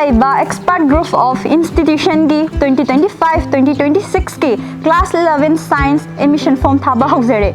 Xpert Group of Institution की 2025-2026 की Class 11 Science Admission Form थाबा हौजरे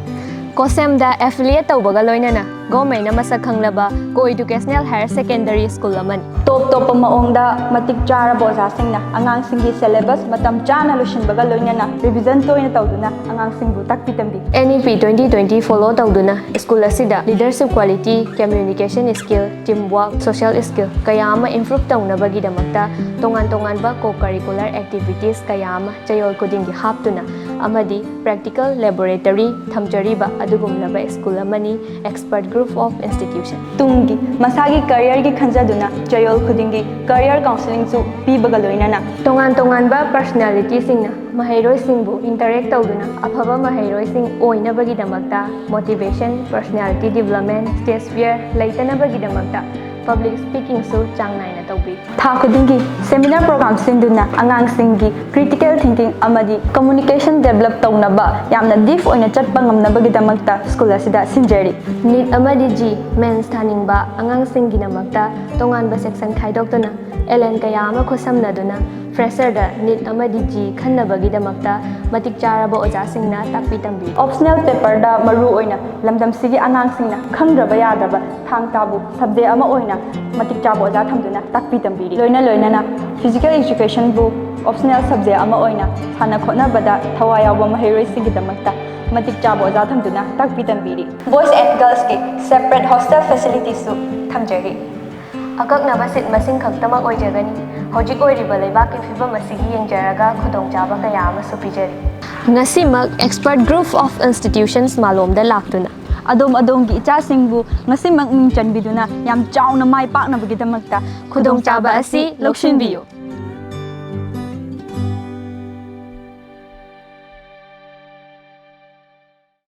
कोसेम दा एफिलिएट तौबगा लोइनना गवर्नमेंट मसक खंगलबा को एजुकेशनल हायर सेकेंडरी स्कूल अमन टॉप टॉप मओंगदा मतिक चारबा ओजासिंगना आंगांसिंगी सिलेबस मतम चाना लुशिनबगा लोइनना रिवीजन तोइना तौदुना आंगांसिंगबु ताकपि तंबी NEP 2020 फॉलो तौदुना स्कूल असिदा leadership quality communication skill team work social skill कया अमा इंप्रूव तौनबगीदमक्ता तोंगान तोंगानबा को करिकुलर एक्टिविटीज कया अमा चयोल खुदिंगी हापतुना अमदी प्रैक्टिकल लैबोरेटरी थमजरीबा अदुगुमलबा स्कूल अमनी एक्सपर्ट ग्रुप ऑफ इंस्टीट्यूशन तुंगी मसागी करियर की खंजादुना चयोल खुदिंगी करियर काउंसलिंग सु पीबगा लोइनना तोंगान तोंगानबा पर्सनालिटी सिंगना महैरोय सिंगबु इंटरेक्ट तौदुना अफबा महैरोय सिंग ओइनबगीदमक्ता motivation personality development stage fear लैतनबगीदमक्ता पब्लिक स्पीकिंग सु चांगनाइना तौबी था खुदिंगी सेमिनार प्रोग्राम सिंदुना आंगांग सिंगी क्रिटिकल थिंकिंग अमदी कम्युनिकेशन डेवलप तौनबा यामना डीप ओइना चटपा ngamnabagidamakta स्कूल असिदा सिंजरी नीट अमदी जी मेंस थानिंगबा आंगांग सिंगिनमक्ता तोंगानबा सेक्शन खाइदोक्तुना एलएन कया अमा खोसमनदुना फ्रेशर दा नीट अमदी जी खन्नबगीदमक्ता मतिक चारबा ओजासिंगना ताकपि तंबी ऑप्शनल पेपर दा मरु ओइना लमदम सिगी आंगांग सिंगना खंगद्रबा यादबा थांग ताबु सब्जेक्ट अमा ओइना मतिक चाबा ओजा थमदुना ताकपि तंबी लोइना लोइना फिजिकल एजुकेशन बु ऑप्शनल सब्जेक्ट अमा ओइना साना खोनबदा थवा यावबा महैरोय सिगिदमक्ता मतिक चाबा ओजा थमदुना ताकपि तंबी बॉयज एंड गर्ल्स के सेपरेट हॉस्टल फैसिलिटीज सु थमजरी अकक्नबा सीट मसिंग खक्तमक ओइजगनी हौजिक ओइरिबा लेबाकी फिबम असिगी येंजरगा खुदोंचाबा कया अमसु पिजरी ngasimak expert group of institutions malom da laktuna adom gi icha singbu ngasimak ming chanbiduna yam chauna mai pakna bagi damakta khudongchaba asi loksinbiyo